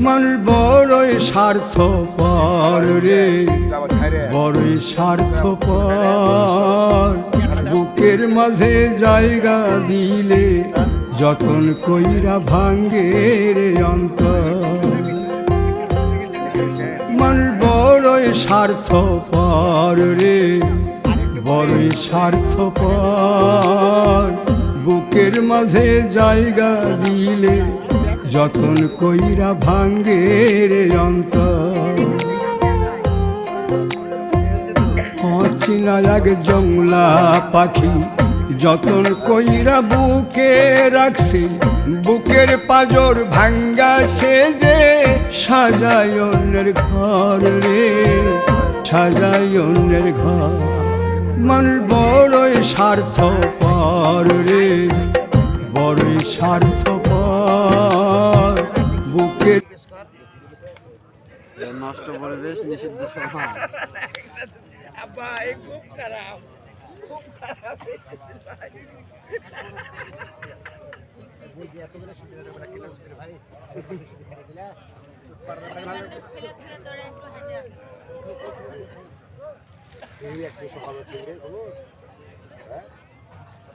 মানুষ বড়ই স্বার্থপর রে, বড়ই স্বার্থপর। বুকের মাঝে জায়গা দিলে যতন কইরা ভাঙ্গে রে অন্তর। মানুষ বড়ই স্বার্থপর রে, বড়ই স্বার্থপর। বুকের মাঝে জায়গা দিলে যতন কইরা ভাঙ্গে রে অন্তর। অচিনা এক জংলা পাখি যতন কইরা বুকে রাখছি, বুকের পাজর ভাঙ্গা সে যে সাজায় অন্যের ঘর রে, সাজায় অন্যের ঘর। মানুষ বড়ই স্বার্থপর রে, বড়ই স্বার্থপর। বুকের নষ্ট পরিবেশ নিষিদ্ধ সমাজ। খুব খারাপ, খুব খারাপ।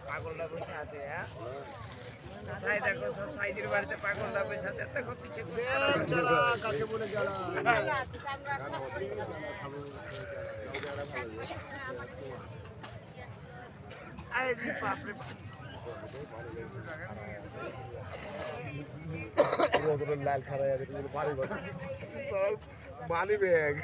পাগলটা বসে আছে, হ্যাঁ তাই দেখো সব সাইজের বাড়িতে পাগলটা বসে আছে। দেখো পিছে কাকে বলে জ্বালা। বাপরে লাল খারাপ মানি ব্যাগ।